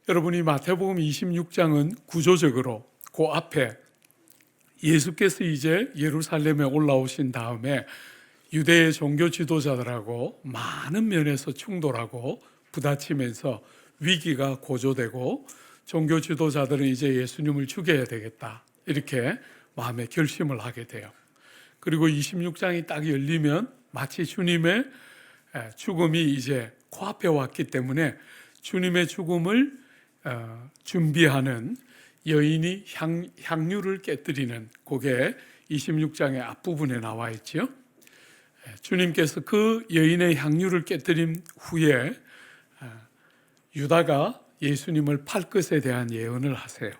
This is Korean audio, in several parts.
여러분이 마태복음 26장은 구조적으로 그 앞에 예수께서 이제 예루살렘에 올라오신 다음에 유대의 종교 지도자들하고 많은 면에서 충돌하고 부딪히면서 위기가 고조되고 종교 지도자들은 이제 예수님을 죽여야 되겠다 이렇게 마음에 결심을 하게 돼요. 그리고 26장이 딱 열리면 마치 주님의 죽음이 이제 코앞에 왔기 때문에 주님의 죽음을 준비하는 여인이 향유를 깨뜨리는 그게 26장의 앞부분에 나와 있죠. 주님께서 그 여인의 향유를 깨뜨린 후에 유다가 예수님을 팔 것에 대한 예언을 하세요.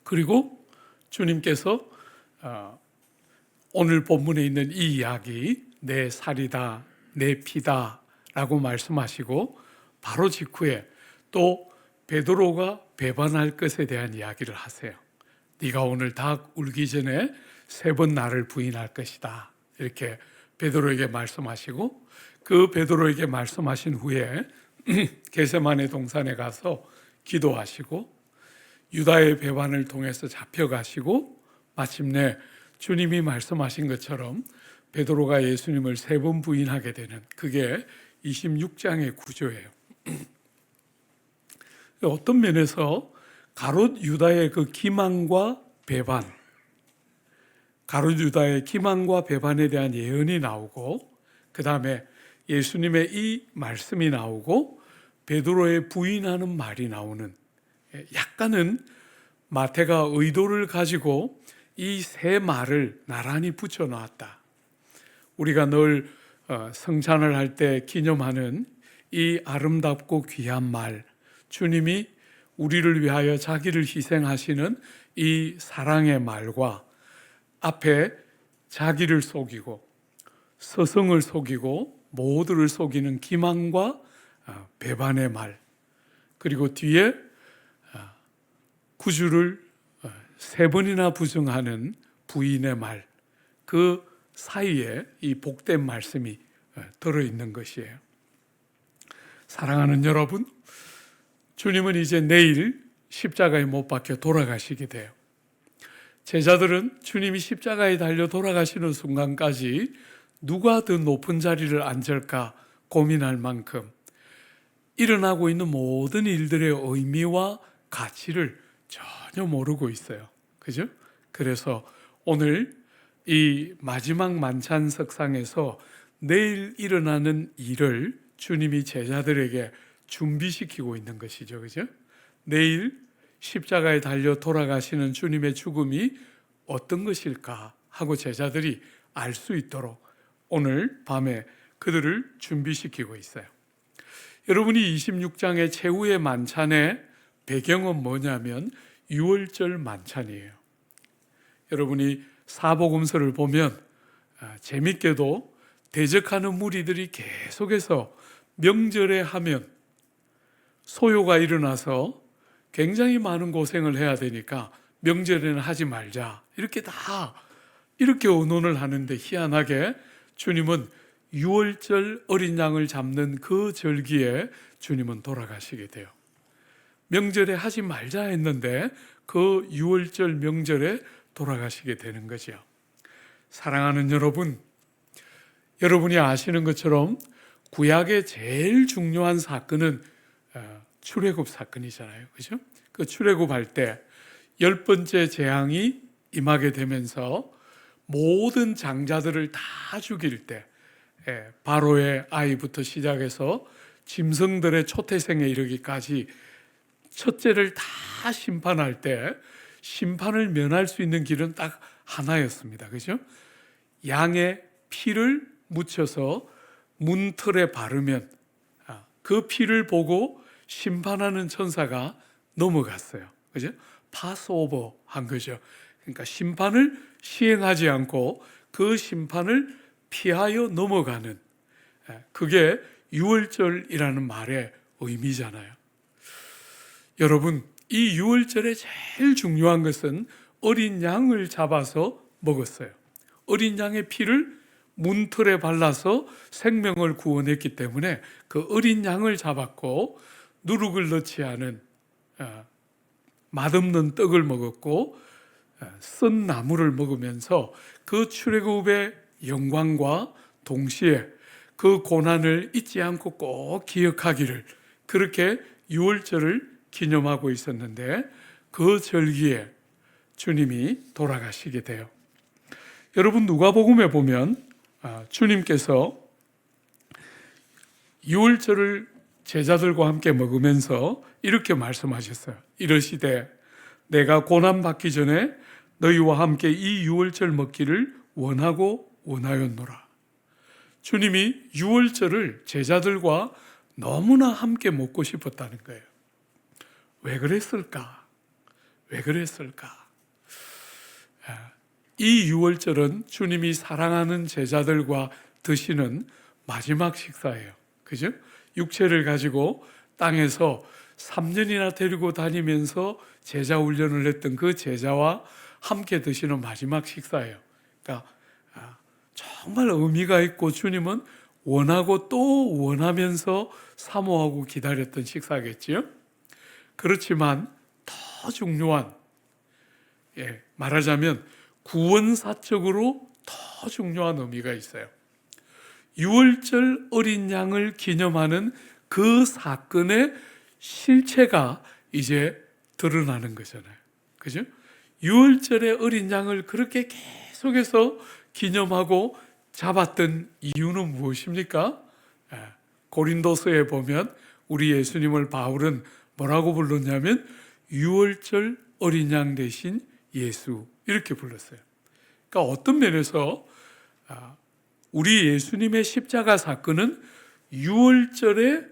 그리고 주님께서 오늘 본문에 있는 이 이야기, 내 살이다, 내 피다 라고 말씀하시고 바로 직후에 또 베드로가 배반할 것에 대한 이야기를 하세요. 네가 오늘 닭 울기 전에 3번 나를 부인할 것이다 이렇게 베드로에게 말씀하시고, 그 베드로에게 말씀하신 후에 겟세마네 동산에 가서 기도하시고 유다의 배반을 통해서 잡혀가시고 마침내 주님이 말씀하신 것처럼 베드로가 예수님을 3번 부인하게 되는, 그게 26장의 구조예요. 어떤 면에서 가롯 유다의 그 기만과 배반, 가롯 유다의 기만과 배반에 대한 예언이 나오고, 그 다음에 예수님의 이 말씀이 나오고 베드로의 부인하는 말이 나오는, 약간은 마태가 의도를 가지고 이 세 말을 나란히 붙여놓았다. 우리가 늘 성찬을 할 때 기념하는 이 아름답고 귀한 말, 주님이 우리를 위하여 자기를 희생하시는 이 사랑의 말과 앞에 자기를 속이고 서성을 속이고 모두를 속이는 기만과 배반의 말, 그리고 뒤에 구주를 3번이나 부정하는 부인의 말, 그 사이에 이 복된 말씀이 들어있는 것이에요. 사랑하는 여러분, 주님은 이제 내일 십자가에 못 박혀 돌아가시게 돼요. 제자들은 주님이 십자가에 달려 돌아가시는 순간까지 누가 더 높은 자리를 앉을까 고민할 만큼 일어나고 있는 모든 일들의 의미와 가치를 전혀 모르고 있어요. 그죠? 그래서 오늘 이 마지막 만찬 석상에서 내일 일어나는 일을 주님이 제자들에게 준비시키고 있는 것이죠. 그죠? 내일 십자가에 달려 돌아가시는 주님의 죽음이 어떤 것일까 하고 제자들이 알 수 있도록 오늘 밤에 그들을 준비시키고 있어요. 여러분이 26장의 최후의 만찬의 배경은 뭐냐면 유월절 만찬이에요. 여러분이 사복음서를 보면 재밌게도 대적하는 무리들이 계속해서 명절에 하면 소요가 일어나서 굉장히 많은 고생을 해야 되니까 명절에는 하지 말자 이렇게 의논을 하는데, 희한하게 주님은 유월절 어린 양을 잡는 그 절기에 주님은 돌아가시게 돼요. 명절에 하지 말자 했는데 그 유월절 명절에 돌아가시게 되는 거죠. 사랑하는 여러분, 여러분이 아시는 것처럼 구약의 제일 중요한 사건은 출애굽 사건이잖아요. 그죠? 그 출애굽할 때 10번째 재앙이 임하게 되면서 모든 장자들을 다 죽일 때, 바로의 아이부터 시작해서 짐승들의 초태생에 이르기까지 첫째를 다 심판할 때 심판을 면할 수 있는 길은 딱 하나였습니다. 그죠? 양의 피를 묻혀서 문틀에 바르면 그 피를 보고 심판하는 천사가 넘어갔어요. 그죠? 파스오버 한 거죠. 그러니까 심판을 시행하지 않고 그 심판을 피하여 넘어가는, 그게 유월절이라는 말의 의미잖아요. 여러분, 이 유월절에 제일 중요한 것은 어린 양을 잡아서 먹었어요. 어린 양의 피를 문틀에 발라서 생명을 구원했기 때문에 그 어린 양을 잡았고, 누룩을 넣지 않은 맛없는 떡을 먹었고 쓴 나물을 먹으면서 그 출애굽의 영광과 동시에 그 고난을 잊지 않고 꼭 기억하기를, 그렇게 유월절을 기념하고 있었는데 그 절기에 주님이 돌아가시게 돼요. 여러분, 누가복음에 보면 주님께서 유월절을 제자들과 함께 먹으면서 이렇게 말씀하셨어요. 이르시되 내가 고난받기 전에 너희와 함께 이 유월절 먹기를 원하고 원하였노라. 주님이 유월절을 제자들과 너무나 함께 먹고 싶었다는 거예요. 왜 그랬을까? 왜 그랬을까? 이 유월절은 주님이 사랑하는 제자들과 드시는 마지막 식사예요. 그죠? 육체를 가지고 땅에서 3년이나 데리고 다니면서 제자 훈련을 했던 그 제자와 함께 드시는 마지막 식사예요. 그러니까 정말 의미가 있고 주님은 원하고 또 원하면서 사모하고 기다렸던 식사겠지요. 그렇지만 더 중요한, 말하자면 구원사적으로 더 중요한 의미가 있어요. 유월절 어린 양을 기념하는 그 사건의 실체가 이제 드러나는 거잖아요. 그죠? 유월절의 어린 양을 그렇게 계속해서 기념하고 잡았던 이유는 무엇입니까? 고린도서에 보면 우리 예수님을 바울은 뭐라고 불렀냐면 유월절 어린 양 대신 예수, 이렇게 불렀어요. 그러니까 어떤 면에서 우리 예수님의 십자가 사건은 유월절에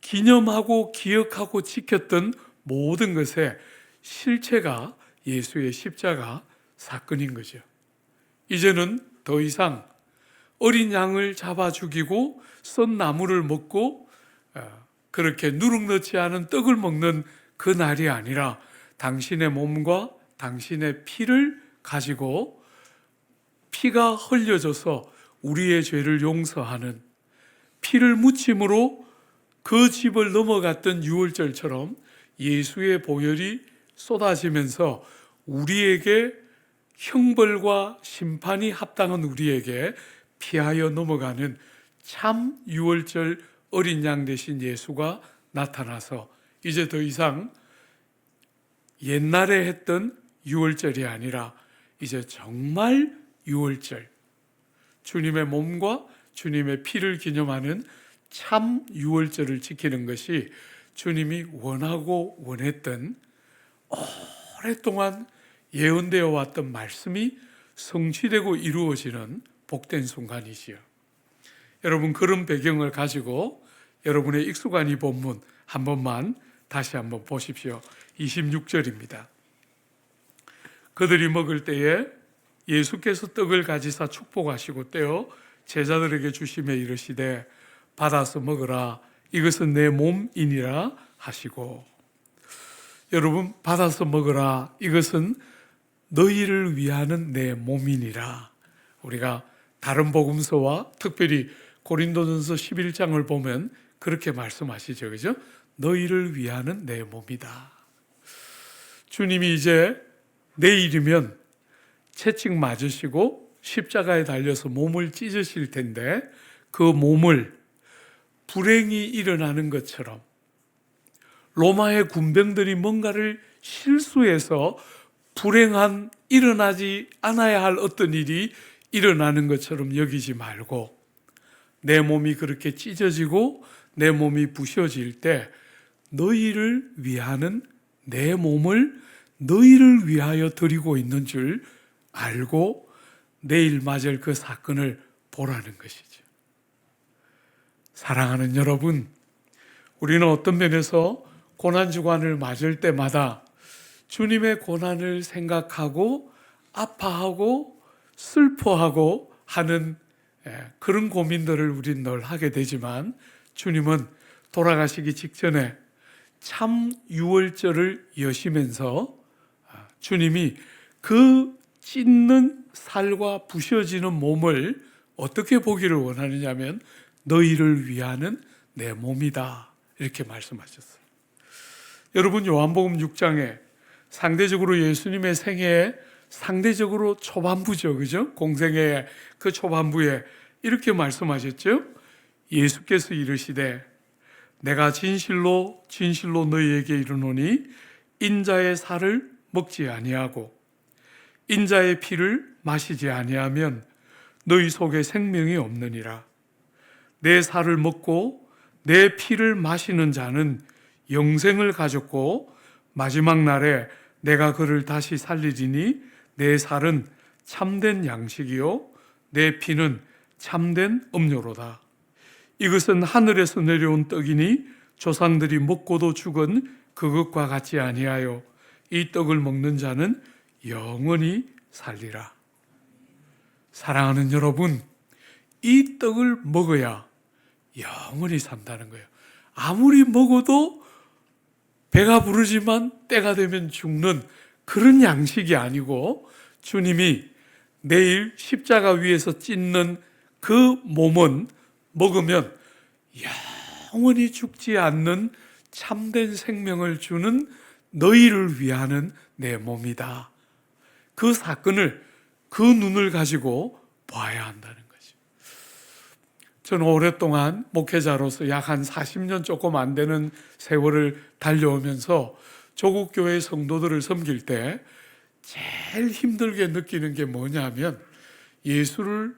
기념하고 기억하고 지켰던 모든 것의 실체가 예수의 십자가 사건인 거죠. 이제는 더 이상 어린 양을 잡아 죽이고 썬 나물을 먹고 그렇게 누룩 넣지 않은 떡을 먹는 그 날이 아니라 당신의 몸과 당신의 피를 가지고 피가 흘려져서 우리의 죄를 용서하는, 피를 묻힘으로 그 집을 넘어갔던 유월절처럼 예수의 보혈이 쏟아지면서 우리에게 형벌과 심판이 합당한 우리에게 피하여 넘어가는 참 유월절 어린 양 대신 예수가 나타나서 이제 더 이상 옛날에 했던 유월절이 아니라 이제 정말 유월절, 주님의 몸과 주님의 피를 기념하는 참 유월절을 지키는 것이 주님이 원하고 원했던, 오랫동안 예언되어 왔던 말씀이 성취되고 이루어지는 복된 순간이지요. 여러분, 그런 배경을 가지고 여러분의 익숙한 이 본문 한 번만 다시 한번 보십시오. 26절입니다. 그들이 먹을 때에 예수께서 떡을 가지사 축복하시고 떼어 제자들에게 주시며 이르시되 받아서 먹으라, 이것은 내 몸이니라 하시고. 여러분, 받아서 먹으라, 이것은 너희를 위하는 내 몸이니라. 우리가 다른 복음서와 특별히 고린도전서 11장을 보면 그렇게 말씀하시죠. 그죠? 너희를 위하는 내 몸이다. 주님이 이제 내일이면 채찍 맞으시고 십자가에 달려서 몸을 찢으실 텐데 그 몸을 불행이 일어나는 것처럼, 로마의 군병들이 뭔가를 실수해서 불행한, 일어나지 않아야 할 어떤 일이 일어나는 것처럼 여기지 말고 내 몸이 그렇게 찢어지고 내 몸이 부셔질 때 너희를 위하는 내 몸을 너희를 위하여 드리고 있는 줄 알고 내일 맞을 그 사건을 보라는 것이죠. 사랑하는 여러분, 우리는 어떤 면에서 고난주간을 맞을 때마다 주님의 고난을 생각하고 아파하고 슬퍼하고 하는 그런 고민들을 우린 늘 하게 되지만 주님은 돌아가시기 직전에 참 유월절을 여시면서 주님이 그 찢는 살과 부셔지는 몸을 어떻게 보기를 원하느냐면 너희를 위하는 내 몸이다, 이렇게 말씀하셨어요. 여러분, 요한복음 6장에 상대적으로 예수님의 생애에 상대적으로 초반부죠, 그죠? 공생애의 그 초반부에 이렇게 말씀하셨죠. 예수께서 이르시되 내가 진실로 진실로 너희에게 이르노니 인자의 살을 먹지 아니하고 인자의 피를 마시지 아니하면 너희 속에 생명이 없느니라. 내 살을 먹고 내 피를 마시는 자는 영생을 가졌고 마지막 날에 내가 그를 다시 살리리니 내 살은 참된 양식이요 내 피는 참된 음료로다. 이것은 하늘에서 내려온 떡이니 조상들이 먹고도 죽은 그것과 같지 아니하여 이 떡을 먹는 자는 영원히 살리라. 사랑하는 여러분, 이 떡을 먹어야 영원히 산다는 거예요. 아무리 먹어도 배가 부르지만 때가 되면 죽는 그런 양식이 아니고, 주님이 내일 십자가 위에서 찢는 그 몸은 먹으면 영원히 죽지 않는 참된 생명을 주는 너희를 위하는 내 몸이다. 그 사건을, 그 눈을 가지고 봐야 한다는 거죠. 저는 오랫동안 목회자로서 약 한 40년 조금 안 되는 세월을 달려오면서 조국 교회 성도들을 섬길 때 제일 힘들게 느끼는 게 뭐냐면, 예수를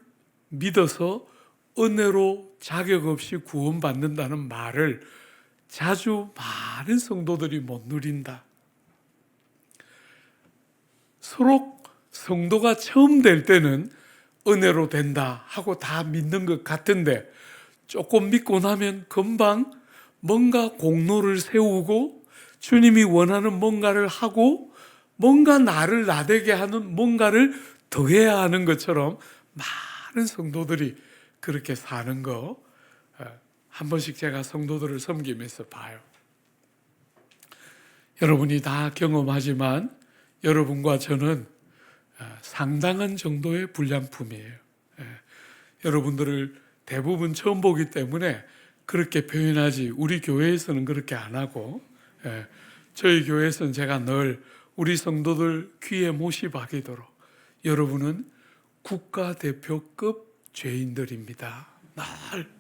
믿어서 은혜로 자격 없이 구원받는다는 말을 자주 많은 성도들이 못 누린다. 서로 성도가 처음 될 때는 은혜로 된다 하고 다 믿는 것 같은데, 조금 믿고 나면 금방 뭔가 공로를 세우고 주님이 원하는 뭔가를 하고 뭔가 나를 나되게 하는 뭔가를 더해야 하는 것처럼 많은 성도들이 그렇게 사는 거 한 번씩 제가 성도들을 섬기면서 봐요. 여러분이 다 경험하지만 여러분과 저는 상당한 정도의 불량품이에요. 여러분들을 대부분 처음 보기 때문에 그렇게 표현하지, 우리 교회에서는 그렇게 안 하고, 저희 교회에서는 제가 늘 우리 성도들 귀에 못이 박이도록, 여러분은 국가대표급 죄인들입니다. 날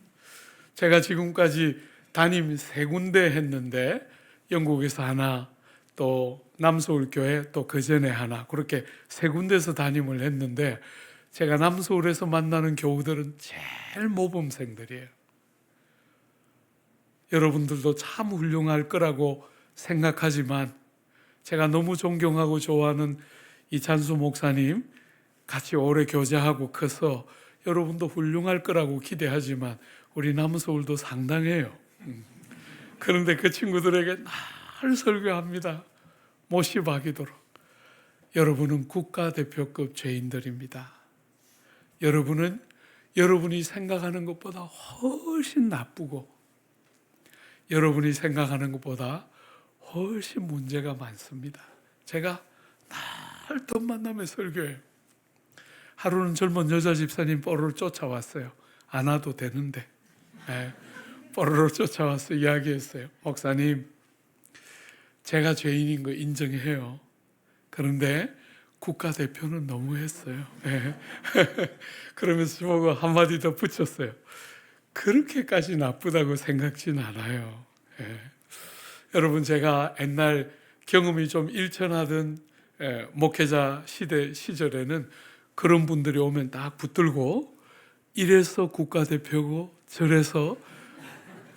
제가 지금까지 담임 3군데 했는데, 영국에서 하나, 또 남서울교회, 또 그 전에 하나, 그렇게 3군데에서 담임을 했는데, 제가 남서울에서 만나는 교우들은 제일 모범생들이에요. 여러분들도 참 훌륭할 거라고 생각하지만, 제가 너무 존경하고 좋아하는 이찬수 목사님 같이 오래 교제하고 커서 여러분도 훌륭할 거라고 기대하지만 우리 남서울도 상당해요. 그런데 그 친구들에게 늘 설교합니다. 못이 박이도록. 여러분은 국가대표급 죄인들입니다. 여러분은 여러분이 생각하는 것보다 훨씬 나쁘고 여러분이 생각하는 것보다 훨씬 문제가 많습니다. 제가 날 돈 만나면 설교해요. 하루는 젊은 여자 집사님 뽀로로 쫓아왔어요. 안 와도 되는데 뽀로로 쫓아와서 이야기했어요. 목사님, 제가 죄인인 거 인정해요. 그런데 국가대표는 너무했어요. 그러면서 저보고 한마디 더 붙였어요. 그렇게까지 나쁘다고 생각진 않아요. 여러분, 제가 옛날 경험이 좀 일천하던 목회자 시절에는 그런 분들이 오면 딱 붙들고, 이래서 국가대표고 저래서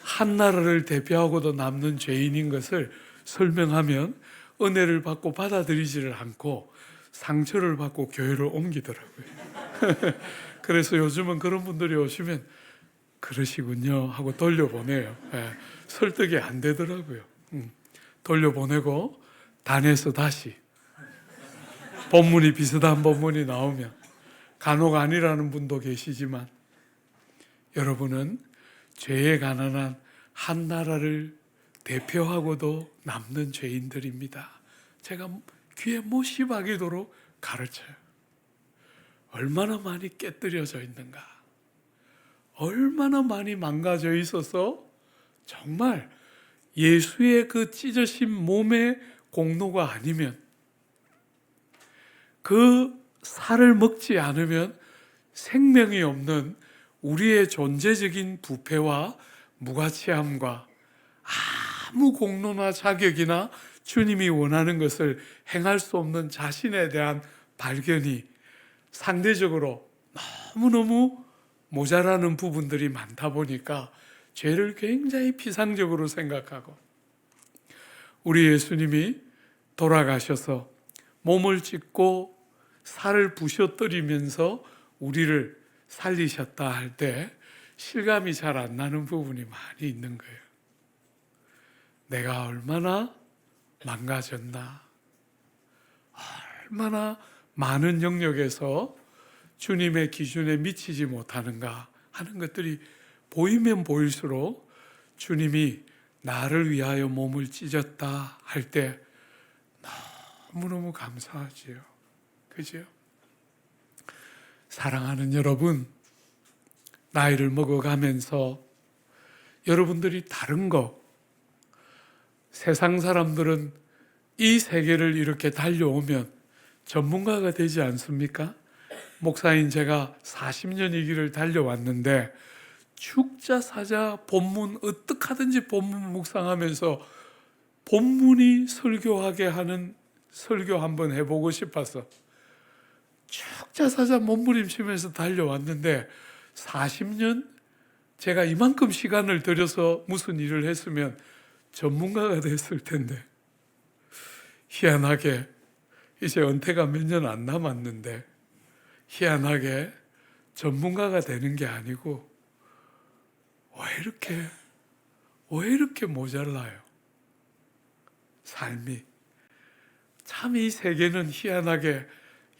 한 나라를 대표하고도 남는 죄인인 것을 설명하면 은혜를 받고 받아들이지를 않고 상처를 받고 교회를 옮기더라고요. 그래서 요즘은 그런 분들이 오시면 그러시군요 하고 돌려보내요. 설득이 안 되더라고요. 돌려보내고 단에서 다시 본문이 비슷한 본문이 나오면, 간혹 아니라는 분도 계시지만 여러분은 죄에 가난한 한 나라를 대표하고도 남는 죄인들입니다. 제가 귀에 못이 박이도록 가르쳐요. 얼마나 많이 깨뜨려져 있는가, 얼마나 많이 망가져 있어서 정말 예수의 그 찢어진 몸의 공로가 아니면, 그 살을 먹지 않으면 생명이 없는 우리의 존재적인 부패와 무가치함과 아무 공로나 자격이나 주님이 원하는 것을 행할 수 없는 자신에 대한 발견이 상대적으로 너무너무 모자라는 부분들이 많다 보니까 죄를 굉장히 피상적으로 생각하고, 우리 예수님이 돌아가셔서 몸을 찢고 살을 부셔뜨리면서 우리를 살리셨다 할 때 실감이 잘 안 나는 부분이 많이 있는 거예요. 내가 얼마나 망가졌나, 얼마나 많은 영역에서 주님의 기준에 미치지 못하는가 하는 것들이 보이면 보일수록 주님이 나를 위하여 몸을 찢었다 할 때 너무너무 감사하지요. 그죠? 사랑하는 여러분, 나이를 먹어가면서 여러분들이 다른 거, 세상 사람들은 이 세계를 이렇게 달려오면 전문가가 되지 않습니까? 목사인 제가 40년 이 길을 달려왔는데 죽자 사자 본문 어떻게 하든지 본문 묵상하면서 본문이 설교하게 하는 설교 한번 해보고 싶어서 죽자 사자 몸부림치면서 달려왔는데 40년 제가 이만큼 시간을 들여서 무슨 일을 했으면 전문가가 됐을 텐데, 희한하게 이제 은퇴가 몇 년 안 남았는데 희한하게 전문가가 되는 게 아니고 왜 이렇게 모자라요? 삶이 참, 이 세계는 희한하게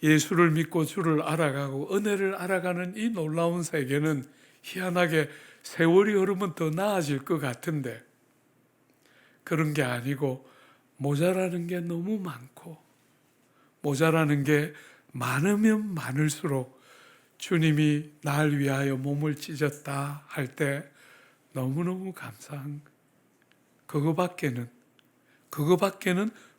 예수를 믿고 주를 알아가고 은혜를 알아가는 이 놀라운 세계는 희한하게 세월이 흐르면 더 나아질 것 같은데 그런 게 아니고 모자라는 게 너무 많고, 모자라는 게 많으면 많을수록 주님이 날 위하여 몸을 찢었다 할 때 너무너무 감사한, 그거밖에는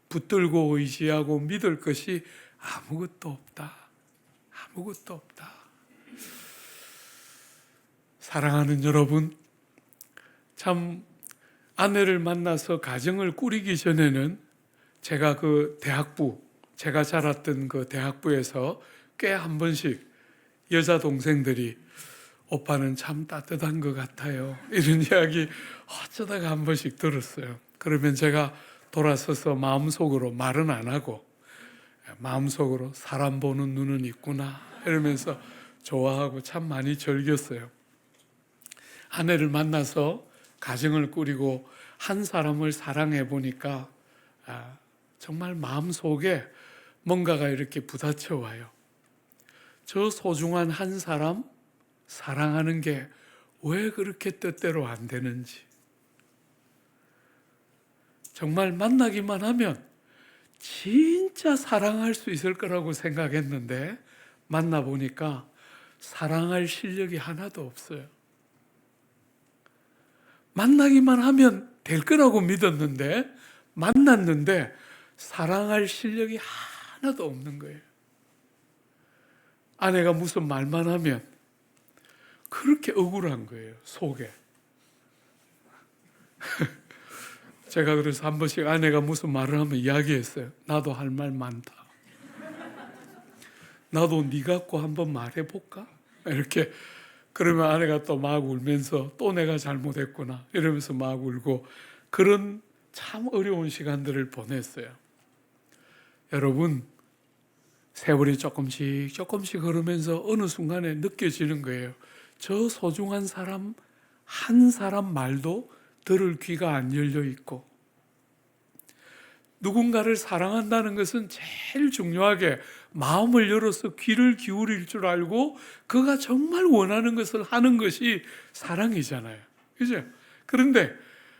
붙들고 의지하고 믿을 것이 아무것도 없다. 아무것도 없다. 사랑하는 여러분, 참 아내를 만나서 가정을 꾸리기 전에는 제가 제가 자랐던 그 대학부에서 꽤 한 번씩 여자 동생들이 오빠는 참 따뜻한 것 같아요, 이런 이야기 어쩌다가 한 번씩 들었어요. 그러면 제가 돌아서서 마음속으로, 말은 안 하고 마음속으로 사람 보는 눈은 있구나 이러면서 좋아하고 참 많이 즐겼어요. 아내를 만나서 가정을 꾸리고 한 사람을 사랑해 보니까 정말 마음속에 뭔가가 이렇게 부딪혀 와요. 저 소중한 한 사람 사랑하는 게 왜 그렇게 뜻대로 안 되는지, 정말 만나기만 하면 진짜 사랑할 수 있을 거라고 생각했는데 만나보니까 사랑할 실력이 하나도 없어요. 만나기만 하면 될 거라고 믿었는데 만났는데 사랑할 실력이 하나도 없는 거예요. 아내가 무슨 말만 하면 그렇게 억울한 거예요, 속에. 제가 그래서 한 번씩 아내가 무슨 말을 하면 이야기했어요. 나도 할 말 많다. 나도 네 갖고 한번 말해볼까? 이렇게. 그러면 아내가 또 막 울면서 또 내가 잘못했구나 이러면서 막 울고, 그런 참 어려운 시간들을 보냈어요. 여러분, 세월이 조금씩 흐르면서 어느 순간에 느껴지는 거예요. 저 소중한 사람 한 사람 말도 들을 귀가 안 열려 있고, 누군가를 사랑한다는 것은 제일 중요하게 마음을 열어서 귀를 기울일 줄 알고 그가 정말 원하는 것을 하는 것이 사랑이잖아요. 그죠? 그런데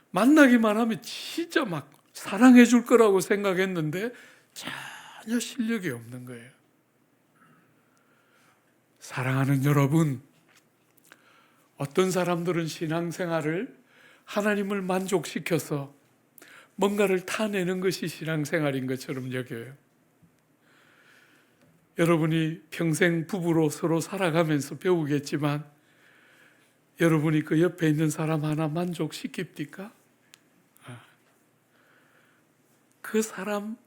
만나기만 하면 진짜 막 사랑해 줄 거라고 생각했는데 전혀 실력이 없는 거예요. 사랑하는 여러분, 어떤 사람들은 신앙생활을 하나님을 만족시켜서 뭔가를 타내는 것이 신앙생활인 것처럼 여겨요. 여러분이 평생 부부로 서로 살아가면서 배우겠지만 여러분이 그 옆에 있는 사람 하나 만족시킵니까? 그 사람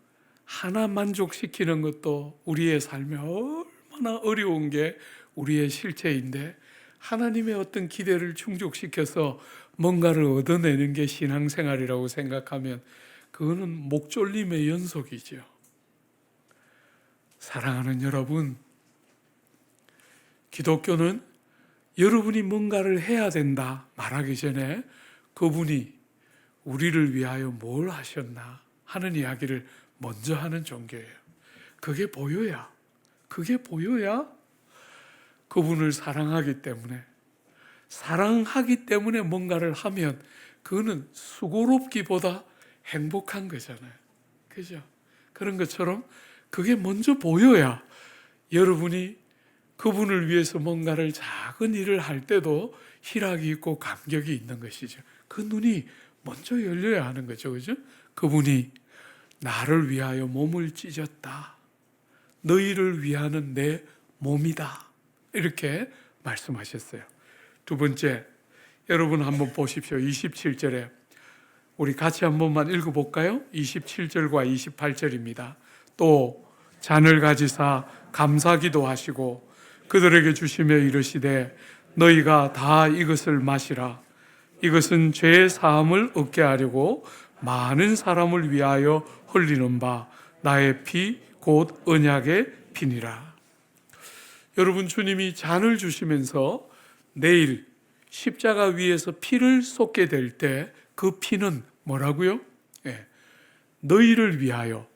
하나 만족시키는 것도 우리의 삶에 얼마나 어려운 게 우리의 실체인데 하나님의 어떤 기대를 충족시켜서 뭔가를 얻어내는 게 신앙생활이라고 생각하면 그거는 목졸림의 연속이죠. 사랑하는 여러분, 기독교는 여러분이 뭔가를 해야 된다 말하기 전에 그분이 우리를 위하여 뭘 하셨나 하는 이야기를 먼저 하는 종교예요. 그게 보여야 그분을 사랑하기 때문에 뭔가를 하면 그거는 수고롭기보다 행복한 거잖아요. 그죠? 그런 것처럼 그게 먼저 보여야 여러분이 그분을 위해서 뭔가를 작은 일을 할 때도 희락이 있고 감격이 있는 것이죠. 그 눈이 먼저 열려야 하는 거죠. 그죠? 그분이 나를 위하여 몸을 찢었다. 너희를 위하는 내 몸이다. 이렇게 말씀하셨어요. 두 번째, 여러분 한번 보십시오. 27절에 우리 같이 한 번만 읽어볼까요? 27절과 28절입니다. 또 잔을 가지사 감사기도 하시고 그들에게 주시며 이르시되 너희가 다 이것을 마시라. 이것은 죄의 사함을 얻게 하려고 많은 사람을 위하여 흘리는 바 나의 피 곧 언약의 피니라. 여러분, 주님이 잔을 주시면서 내일 십자가 위에서 피를 쏟게 될 때 그 피는 뭐라고요? 너희를 위하여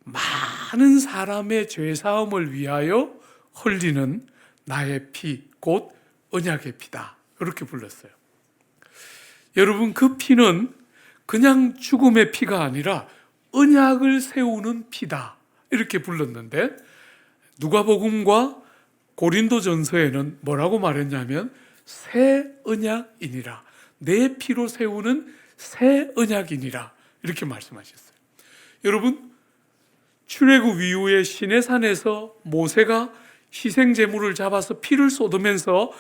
많은 사람의 죄사함을 위하여 흘리는 나의 피 곧 언약의 피다. 이렇게 불렀어요. 여러분, 그 피는 그냥 죽음의 피가 아니라 언약을 세우는 피다. 이렇게 불렀는데 누가복음과 고린도전서에는 뭐라고 말했냐면 새 언약이니라. 내 피로 세우는 새 언약이니라. 이렇게 말씀하셨어요. 여러분, 출애굽 이후에 시내산에서 모세가 희생제물을 잡아서 피를 쏟으면서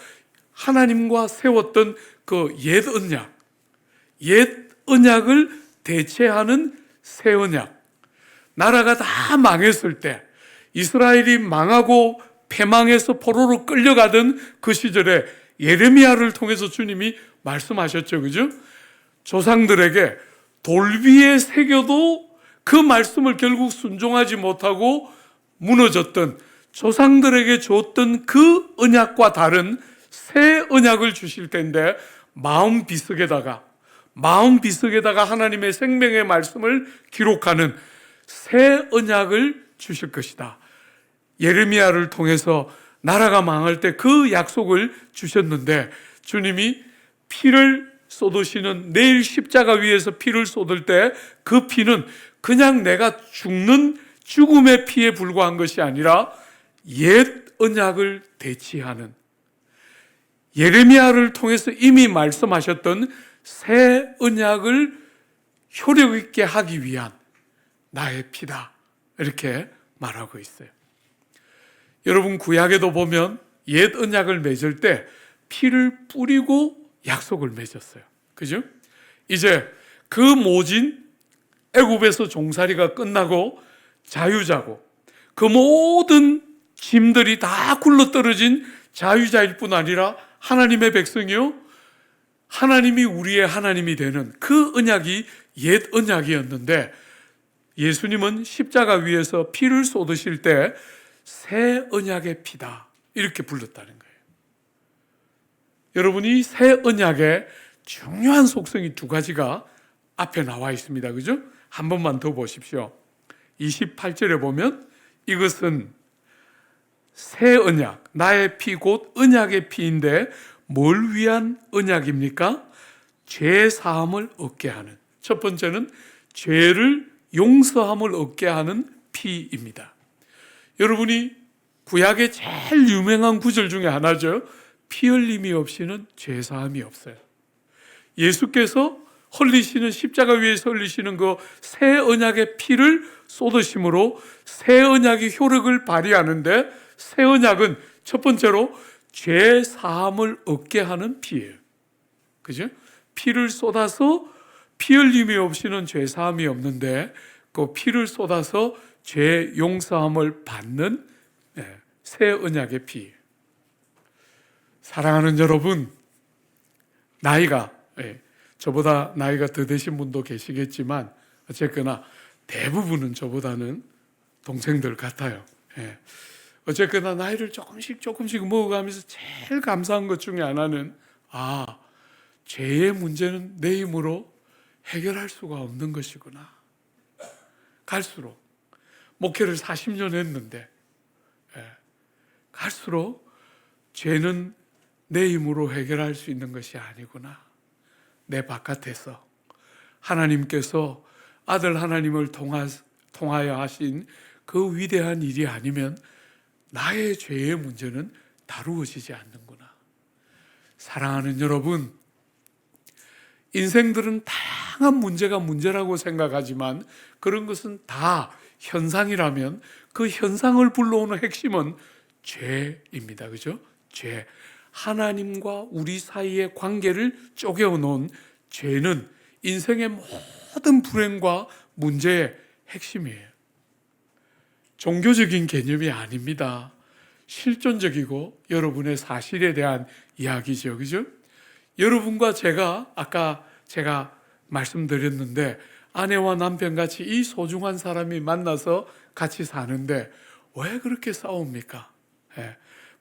하나님과 세웠던 그 옛 언약을 대체하는 새 언약. 나라가 다 망했을 때 이스라엘이 망하고 패망해서 포로로 끌려가던 그 시절에 예레미야를 통해서 주님이 말씀하셨죠. 그죠? 조상들에게 돌 위에 새겨도 그 말씀을 결국 순종하지 못하고 무너졌던 조상들에게 줬던 그 언약과 다른 새 언약을 주실 텐데 마음 비석에다가 하나님의 생명의 말씀을 기록하는 새 언약을 주실 것이다. 예레미야를 통해서 나라가 망할 때 그 약속을 주셨는데 주님이 피를 쏟으시는 내일 십자가 위에서 피를 쏟을 때 그 피는 그냥 내가 죽는 죽음의 피에 불과한 것이 아니라 옛 언약을 대치하는 예레미야를 통해서 이미 말씀하셨던 새 언약을 효력 있게 하기 위한 나의 피다. 이렇게 말하고 있어요. 여러분, 구약에도 보면 옛 언약을 맺을 때 피를 뿌리고 약속을 맺었어요. 그죠? 이제 그 모진 애굽에서 종살이가 끝나고 자유자고 그 모든 짐들이 다 굴러떨어진 자유자일 뿐 아니라 하나님의 백성이요, 하나님이 우리의 하나님이 되는 그 언약이 옛 언약이었는데 예수님은 십자가 위에서 피를 쏟으실 때 새 언약의 피다 이렇게 불렀다는 거예요. 여러분이 새 언약의 중요한 속성이 두 가지가 앞에 나와 있습니다. 그죠? 한 번만 더 보십시오. 28절에 보면 이것은 새 언약, 나의 피 곧 언약의 피인데 뭘 위한 언약입니까? 죄 사함을 얻게 하는. 첫 번째는 죄를 용서함을 얻게 하는 피입니다. 여러분이 구약의 제일 유명한 구절 중에 하나죠. 피 흘림이 없이는 죄 사함이 없어요. 예수께서 흘리시는 십자가 위에서 흘리시는 그 새 언약의 피를 쏟으심으로 새 언약이 효력을 발휘하는데, 새 언약은 첫 번째로 죄 사함을 얻게 하는 피예요. 그죠? 피를 쏟아서 피 흘림이 없이는 죄 사함이 없는데, 그 피를 쏟아서 죄 용서함을 받는 새 언약의 피. 사랑하는 여러분, 나이가 저보다 나이가 더 되신 분도 계시겠지만 어쨌거나 대부분은 저보다는 동생들 같아요. 어쨌거나 나이를 조금씩 먹어가면서 제일 감사한 것 중에 하나는, 죄의 문제는 내 힘으로 해결할 수가 없는 것이구나. 갈수록 목회를 40년 했는데 갈수록 죄는 내 힘으로 해결할 수 있는 것이 아니구나. 내 바깥에서 하나님께서 아들 하나님을 통하여 하신 그 위대한 일이 아니면 나의 죄의 문제는 다루어지지 않는구나. 사랑하는 여러분, 인생들은 다양한 문제가 문제라고 생각하지만 그런 것은 다 현상이라면 그 현상을 불러오는 핵심은 죄입니다. 그죠? 죄. 하나님과 우리 사이의 관계를 쪼개어 놓은 죄는 인생의 모든 불행과 문제의 핵심이에요. 종교적인 개념이 아닙니다. 실존적이고 여러분의 사실에 대한 이야기죠. 그죠? 여러분과 제가 아까 제가 말씀드렸는데, 아내와 남편 같이 이 소중한 사람이 만나서 같이 사는데 왜 그렇게 싸웁니까?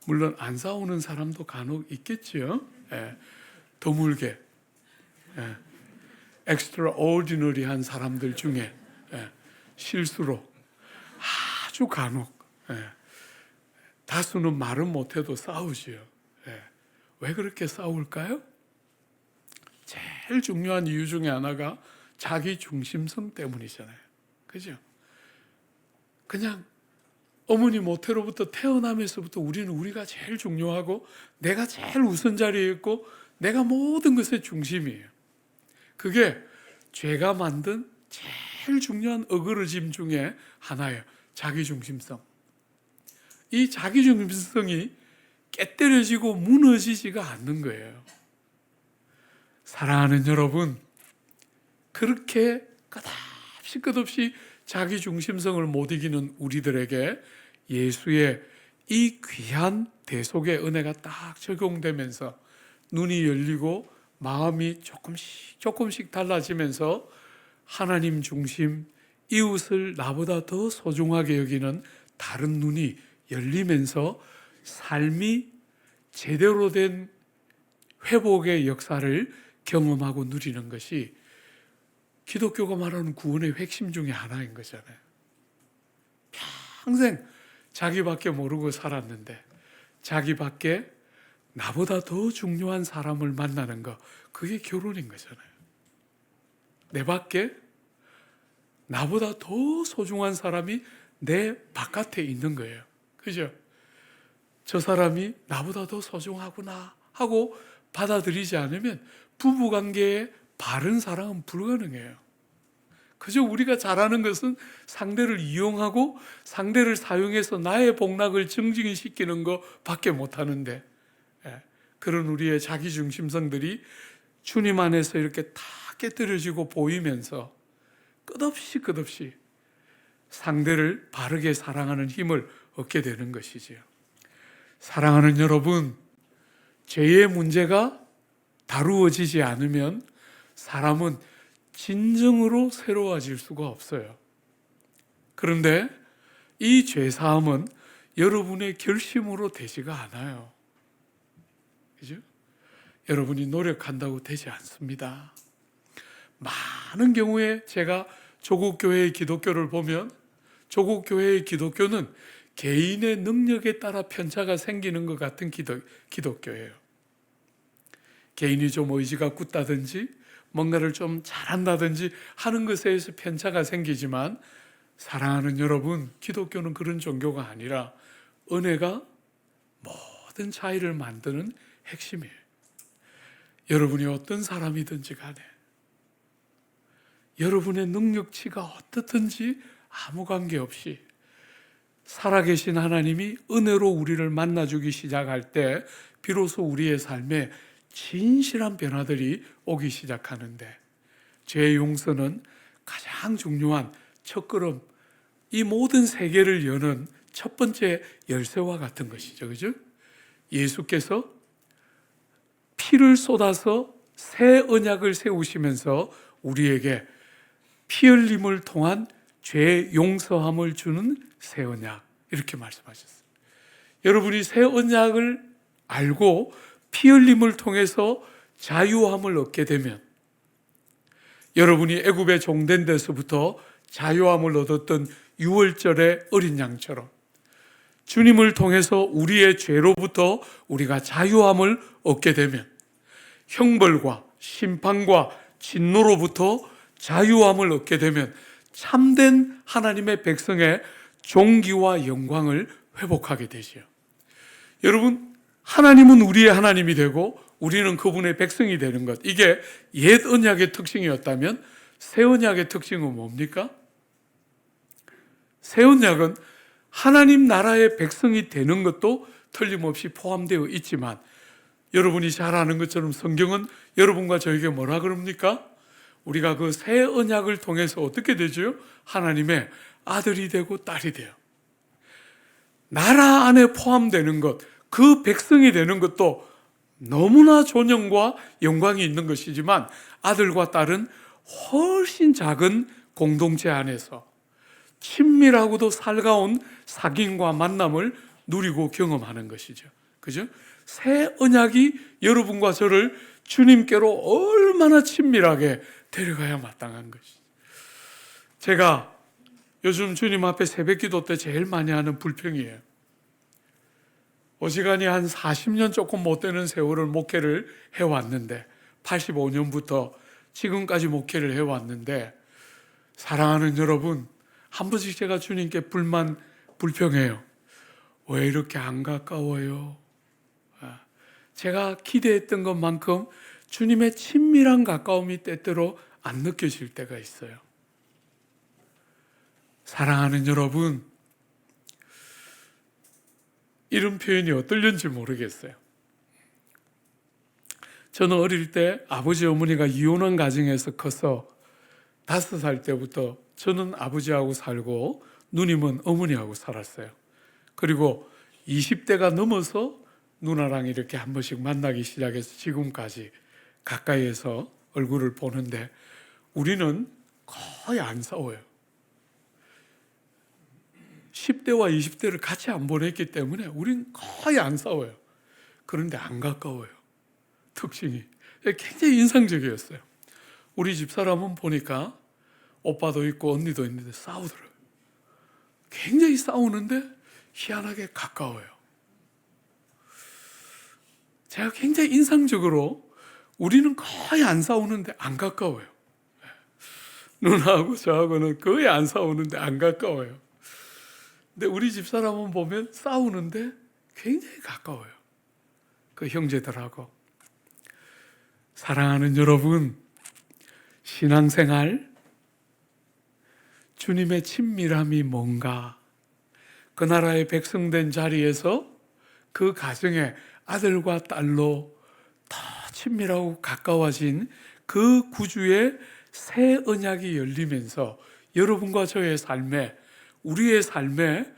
물론 안 싸우는 사람도 간혹 있겠죠. 드물게 extraordinary한 사람들 중에 실수로 아주 간혹, 다수는 말은 못해도 싸우지요. 왜 그렇게 싸울까요? 제일 중요한 이유 중에 하나가 자기 중심성 때문이잖아요. 그죠? 그냥 어머니 모태로부터 태어나면서부터 우리는 우리가 제일 중요하고 내가 제일 우선 자리에 있고 내가 모든 것의 중심이에요. 그게 죄가 만든 제일 중요한 어그러짐 중에 하나예요. 자기중심성. 이 자기중심성이 깨뜨려지고 무너지지가 않는 거예요. 사랑하는 여러분, 그렇게 끝없이 자기중심성을 못 이기는 우리들에게 예수의 이 귀한 대속의 은혜가 딱 적용되면서 눈이 열리고 마음이 조금씩 달라지면서 하나님 중심, 이웃을 나보다 더 소중하게 여기는 다른 눈이 열리면서 삶이 제대로 된 회복의 역사를 경험하고 누리는 것이 기독교가 말하는 구원의 핵심 중에 하나인 거잖아요. 평생 자기밖에 모르고 살았는데 자기밖에 나보다 더 중요한 사람을 만나는 거, 그게 결혼인 거잖아요. 내 밖에 나보다 더 소중한 사람이 내 바깥에 있는 거예요. 그죠? 저 사람이 나보다 더 소중하구나 하고 받아들이지 않으면 부부관계에 바른 사랑은 불가능해요. 그저 우리가 잘하는 것은 상대를 이용하고 상대를 사용해서 나의 복락을 증진시키는 것밖에 못하는데, 그런 우리의 자기중심성들이 주님 안에서 이렇게 다 깨뜨려지고 보이면서 끝없이 상대를 바르게 사랑하는 힘을 얻게 되는 것이지요. 사랑하는 여러분, 죄의 문제가 다루어지지 않으면 사람은 진정으로 새로워질 수가 없어요. 그런데 이 죄사함은 여러분의 결심으로 되지가 않아요. 그죠? 여러분이 노력한다고 되지 않습니다. 많은 경우에 제가 조국 교회의 기독교를 보면 조국 교회의 기독교는 개인의 능력에 따라 편차가 생기는 것 같은 기독교예요. 개인이 좀 의지가 굳다든지 뭔가를 좀 잘한다든지 하는 것에 의해서 편차가 생기지만, 사랑하는 여러분, 기독교는 그런 종교가 아니라 은혜가 모든 차이를 만드는 핵심이에요. 여러분이 어떤 사람이든지 간에 여러분의 능력치가 어떻든지 아무 관계없이 살아계신 하나님이 은혜로 우리를 만나주기 시작할 때 비로소 우리의 삶에 진실한 변화들이 오기 시작하는데, 죄의 용서는 가장 중요한 첫걸음, 이 모든 세계를 여는 첫 번째 열쇠와 같은 것이죠. 그죠? 예수께서 피를 쏟아서 새 언약을 세우시면서 우리에게 피 흘림을 통한 죄 용서함을 주는 새 언약, 이렇게 말씀하셨어요. 여러분이 새 언약을 알고 피 흘림을 통해서 자유함을 얻게 되면, 여러분이 애굽에 종된 데서부터 자유함을 얻었던 유월절의 어린 양처럼 주님을 통해서 우리의 죄로부터 우리가 자유함을 얻게 되면, 형벌과 심판과 진노로부터 자유함을 얻게 되면 참된 하나님의 백성의 존귀와 영광을 회복하게 되지요. 여러분, 하나님은 우리의 하나님이 되고 우리는 그분의 백성이 되는 것, 이게 옛 언약의 특징이었다면 새 언약의 특징은 뭡니까? 새 언약은 하나님 나라의 백성이 되는 것도 틀림없이 포함되어 있지만, 여러분이 잘 아는 것처럼 성경은 여러분과 저에게 뭐라 그럽니까? 우리가 그 새 언약을 통해서 어떻게 되죠? 하나님의 아들이 되고 딸이 돼요. 나라 안에 포함되는 것, 그 백성이 되는 것도 너무나 존영과 영광이 있는 것이지만, 아들과 딸은 훨씬 작은 공동체 안에서 친밀하고도 살가운 사귐과 만남을 누리고 경험하는 것이죠. 그죠? 새 언약이 여러분과 저를 주님께로 얼마나 친밀하게 데려가야 마땅한 것이죠. 제가 요즘 주님 앞에 새벽기도 때 제일 많이 하는 불평이에요. 어지간히 한 40년 조금 못 되는 세월을 목회를 해왔는데, 85년부터 지금까지 목회를 해왔는데, 사랑하는 여러분, 한 번씩 제가 주님께 불평해요. 왜 이렇게 안 가까워요? 제가 기대했던 것만큼 주님의 친밀한 가까움이 때때로 안 느껴질 때가 있어요. 사랑하는 여러분, 이런 표현이 어떨는지 모르겠어요. 저는 어릴 때 아버지 어머니가 이혼한 가정에서 커서 5살 때부터 저는 아버지하고 살고 누님은 어머니하고 살았어요. 그리고 20대가 넘어서 누나랑 이렇게 한 번씩 만나기 시작해서 지금까지 가까이에서 얼굴을 보는데, 우리는 거의 안 싸워요. 10대와 20대를 같이 안 보냈기 때문에 우린 거의 안 싸워요. 그런데 안 가까워요. 특징이 굉장히 인상적이었어요. 우리 집사람은 보니까 오빠도 있고 언니도 있는데 싸우더라고요. 굉장히 싸우는데 희한하게 가까워요. 제가 굉장히 인상적으로 우리는 거의 안 싸우는데 안 가까워요. 누나하고 저하고는 거의 안 싸우는데 안 가까워요. 근데 우리 집사람은 보면 싸우는데 굉장히 가까워요. 그 형제들하고. 사랑하는 여러분, 신앙생활, 주님의 친밀함이 뭔가, 그 나라의 백성된 자리에서 그 가정의 아들과 딸로 더 친밀하고 가까워진 그 구주의 새 언약이 열리면서 여러분과 저의 삶에, 우리의 삶에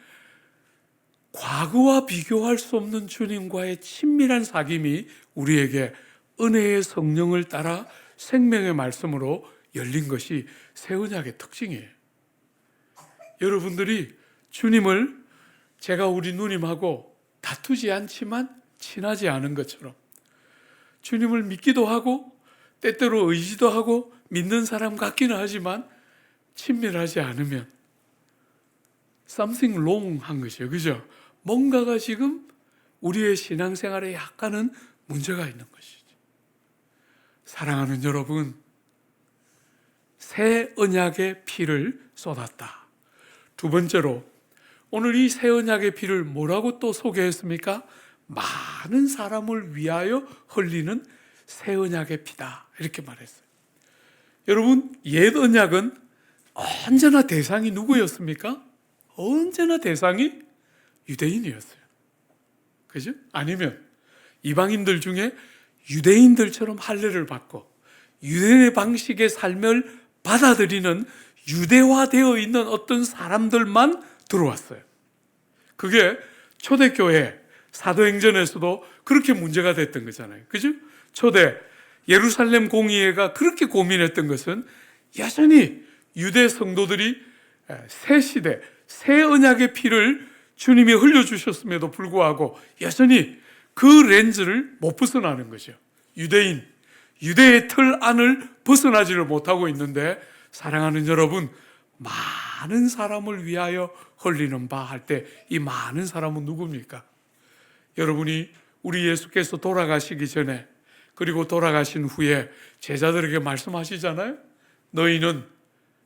과거와 비교할 수 없는 주님과의 친밀한 사귐이 우리에게 은혜의 성령을 따라 생명의 말씀으로 열린 것이 새 언약의 특징이에요. 여러분들이 주님을, 제가 우리 누님하고 다투지 않지만 친하지 않은 것처럼 주님을 믿기도 하고 때때로 의지도 하고 믿는 사람 같기는 하지만 친밀하지 않으면 something wrong 한 것이에요. 그죠? 뭔가가 지금 우리의 신앙생활에 약간은 문제가 있는 것이죠. 사랑하는 여러분, 새 언약의 피를 쏟았다. 두 번째로, 오늘 이 새 언약의 피를 뭐라고 또 소개했습니까? 많은 사람을 위하여 흘리는 새 언약의 피다, 이렇게 말했어요. 여러분, 옛 언약은 언제나 대상이 누구였습니까? 언제나 대상이 유대인이었어요. 그죠? 아니면 이방인들 중에 유대인들처럼 할례를 받고 유대인의 방식의 삶을 받아들이는 유대화되어 있는 어떤 사람들만 들어왔어요. 그게 초대교회 사도행전에서도 그렇게 문제가 됐던 거잖아요. 그죠? 초대 예루살렘 공의회가 그렇게 고민했던 것은 여전히 유대 성도들이 새 시대, 새 언약의 피를 주님이 흘려주셨음에도 불구하고 여전히 그 렌즈를 못 벗어나는 거죠. 유대인, 유대의 틀 안을 벗어나지를 못하고 있는데, 사랑하는 여러분, 많은 사람을 위하여 흘리는 바 할 때 이 많은 사람은 누굽니까? 여러분이 우리 예수께서 돌아가시기 전에 그리고 돌아가신 후에 제자들에게 말씀하시잖아요. 너희는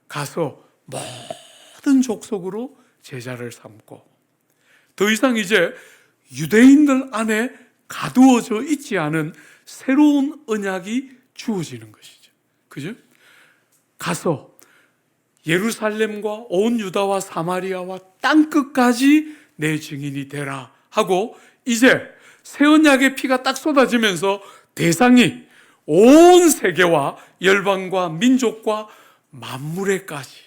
가서 모든 족속으로 제자를 삼고, 더 이상 이제 유대인들 안에 가두어져 있지 않은 새로운 언약이 주어지는 것이죠. 그죠? 가서 예루살렘과 온 유다와 사마리아와 땅끝까지 내 증인이 되라 하고, 이제 새 언약의 피가 딱 쏟아지면서 대상이 온 세계와 열방과 민족과 만물에까지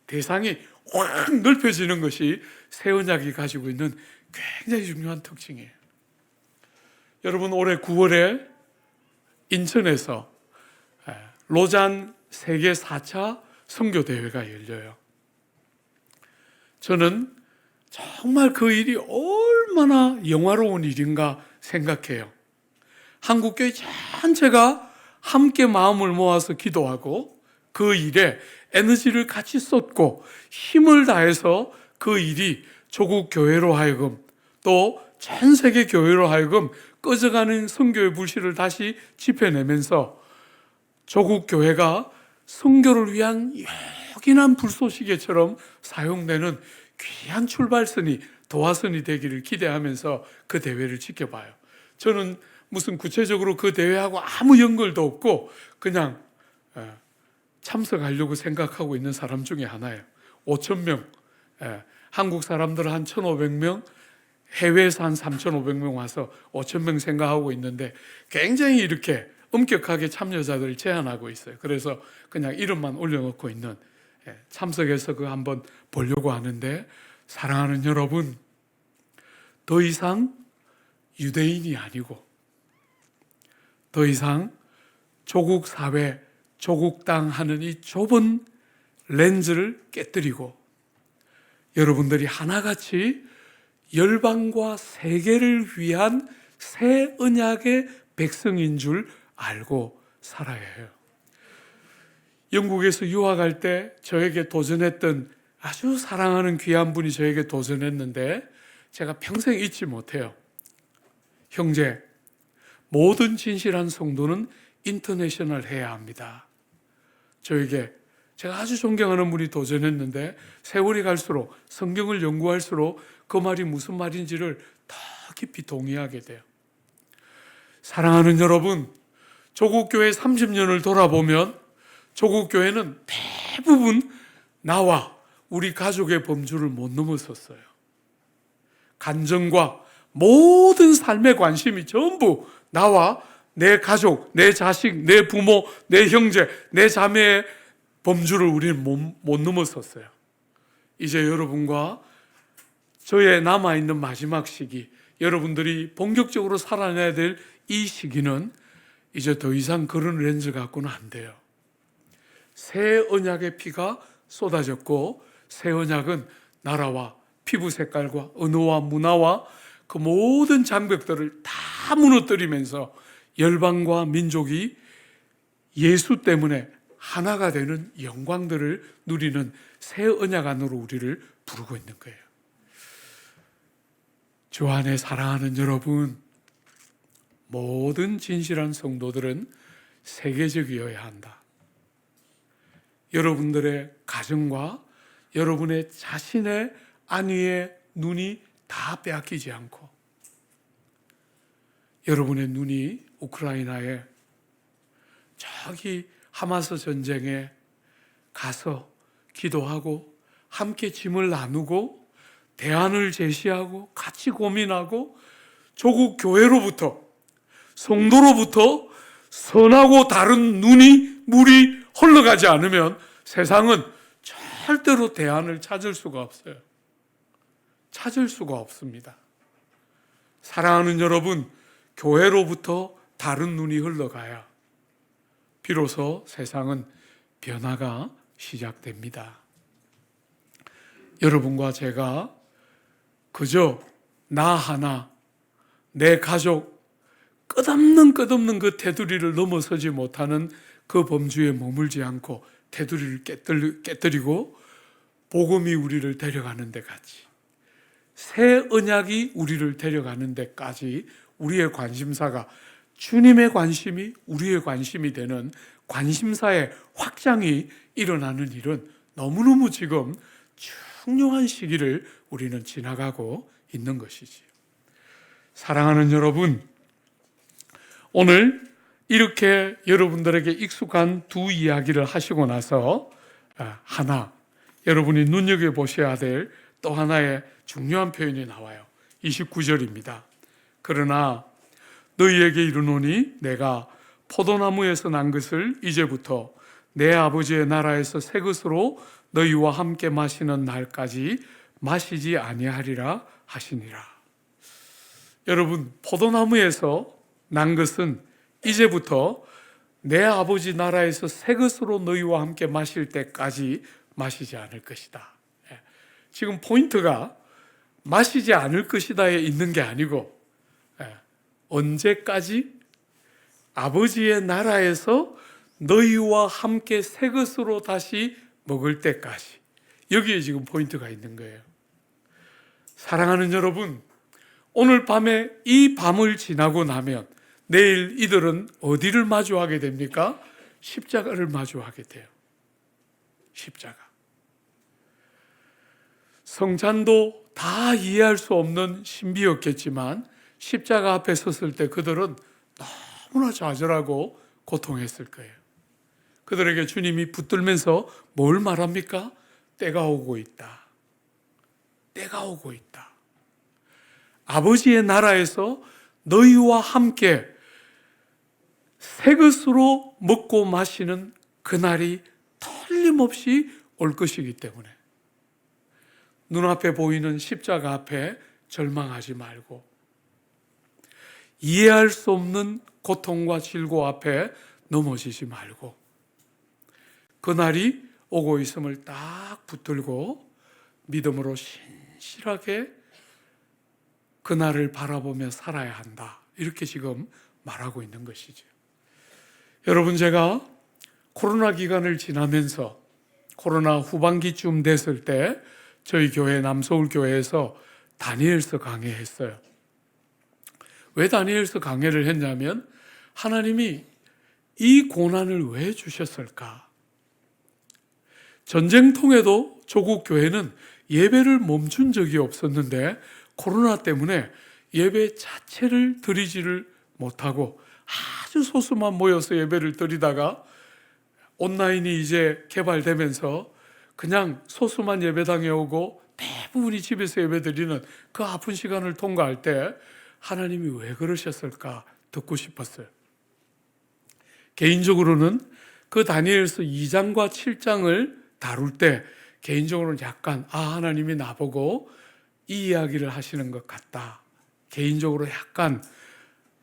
대상이 확 넓혀지는 것이 새 언약이 가지고 있는 굉장히 중요한 특징이에요. 여러분, 올해 9월에 인천에서 로잔 세계 4차 선교대회가 열려요. 저는 정말 그 일이 얼마나 영화로운 일인가 생각해요. 한국교회 전체가 함께 마음을 모아서 기도하고 그 일에 에너지를 같이 쏟고 힘을 다해서 그 일이 조국 교회로 하여금 또 전 세계 교회로 하여금 꺼져가는 선교의 불씨를 다시 지펴내면서 조국 교회가 선교를 위한 요긴한 불쏘시개처럼 사용되는 귀한 출발선이, 도화선이 되기를 기대하면서 그 대회를 지켜봐요. 저는 무슨 구체적으로 그 대회하고 아무 연결도 없고 그냥 참석하려고 생각하고 있는 사람 중에 하나예요. 5,000명, 한국 사람들 한 1,500명, 해외에서 한 3,500명 와서 5,000명 생각하고 있는데 굉장히 이렇게 엄격하게 참여자들을 제한하고 있어요. 그래서 그냥 이름만 올려놓고 있는, 참석해서 그거 한번 보려고 하는데, 사랑하는 여러분, 더 이상 유대인이 아니고 더 이상 조국 사회, 조국 땅 하는 이 좁은 렌즈를 깨뜨리고 여러분들이 하나같이 열방과 세계를 위한 새 언약의 백성인 줄 알고 살아야 해요. 영국에서 유학할 때 저에게 도전했던 아주 사랑하는 귀한 분이 저에게 도전했는데 제가 평생 잊지 못해요. 형제, 모든 진실한 성도는 인터내셔널 해야 합니다. 저에게, 제가 아주 존경하는 분이 도전했는데 세월이 갈수록, 성경을 연구할수록 그 말이 무슨 말인지를 더 깊이 동의하게 돼요. 사랑하는 여러분, 조국교회 30년을 돌아보면 조국교회는 대부분 나와 우리 가족의 범주를 못 넘어섰어요. 간정과 모든 삶의 관심이 전부 나와 내 가족, 내 자식, 내 부모, 내 형제, 내 자매의 범주를 우리는 못 넘어섰어요. 이제 여러분과 저의 남아있는 마지막 시기, 여러분들이 본격적으로 살아내야 될 이 시기는 이제 더 이상 그런 렌즈 갖고는 안 돼요. 새 언약의 피가 쏟아졌고, 새 언약은 나라와 피부 색깔과 언어와 문화와 그 모든 장벽들을 다 무너뜨리면서 열방과 민족이 예수 때문에 하나가 되는 영광들을 누리는 새 언약 안으로 우리를 부르고 있는 거예요. 주 안에 사랑하는 여러분, 모든 진실한 성도들은 세계적이어야 한다. 여러분들의 가정과 여러분의 자신의 안위의 눈이 다 빼앗기지 않고, 여러분의 눈이 우크라이나에 저기 하마스 전쟁에 가서 기도하고 함께 짐을 나누고 대안을 제시하고 같이 고민하고 조국 교회로부터, 성도로부터 선하고 다른 물이 흘러가지 않으면 세상은 절대로 대안을 찾을 수가 없어요. 찾을 수가 없습니다. 사랑하는 여러분, 교회로부터 다른 눈이 흘러가야 비로소 세상은 변화가 시작됩니다. 여러분과 제가 그저 나 하나, 내 가족, 끝없는 그 테두리를 넘어서지 못하는 그 범주에 머물지 않고 테두리를 깨뜨리고 복음이 우리를 데려가는 데까지, 새 언약이 우리를 데려가는 데까지 우리의 관심사가 주님의 관심이 우리의 관심이 되는 관심사의 확장이 일어나는 일은 너무너무 지금 중요한 시기를 우리는 지나가고 있는 것이지요. 사랑하는 여러분, 오늘 이렇게 여러분들에게 익숙한 두 이야기를 하시고 나서 하나, 여러분이 눈여겨보셔야 될 또 하나의 중요한 표현이 나와요. 29절입니다. 그러나 너희에게 이르노니 내가 포도나무에서 난 것을 이제부터 내 아버지의 나라에서 새 것으로 너희와 함께 마시는 날까지 마시지 아니하리라 하시니라. 여러분, 포도나무에서 난 것은 이제부터 내 아버지 나라에서 새 것으로 너희와 함께 마실 때까지 마시지 않을 것이다. 지금 포인트가 마시지 않을 것이다에 있는 게 아니고 언제까지? 아버지의 나라에서 너희와 함께 새 것으로 다시 먹을 때까지. 여기에 지금 포인트가 있는 거예요. 사랑하는 여러분, 오늘 밤에 이 밤을 지나고 나면 내일 이들은 어디를 마주하게 됩니까? 십자가를 마주하게 돼요. 십자가. 성찬도 다 이해할 수 없는 신비였겠지만 십자가 앞에 섰을 때 그들은 너무나 좌절하고 고통했을 거예요. 그들에게 주님이 붙들면서 뭘 말합니까? 때가 오고 있다. 때가 오고 있다. 아버지의 나라에서 너희와 함께 새 것으로 먹고 마시는 그날이 틀림없이 올 것이기 때문에 눈앞에 보이는 십자가 앞에 절망하지 말고 이해할 수 없는 고통과 질고 앞에 넘어지지 말고 그날이 오고 있음을 딱 붙들고 믿음으로 신실하게 그날을 바라보며 살아야 한다. 이렇게 지금 말하고 있는 것이죠. 여러분, 제가 코로나 기간을 지나면서 코로나 후반기쯤 됐을 때 저희 교회 남서울교회에서 다니엘서 강해했어요. 왜 다니엘서 강해를 했냐면 하나님이 이 고난을 왜 주셨을까? 전쟁통에도 조국 교회는 예배를 멈춘 적이 없었는데 코로나 때문에 예배 자체를 드리지를 못하고 아주 소수만 모여서 예배를 드리다가 온라인이 이제 개발되면서 그냥 소수만 예배당에 오고 대부분이 집에서 예배 드리는 그 아픈 시간을 통과할 때 하나님이 왜 그러셨을까 듣고 싶었어요. 개인적으로는 그 다니엘서 2장과 7장을 다룰 때 개인적으로는 약간 하나님이 나보고 이 이야기를 하시는 것 같다. 개인적으로 약간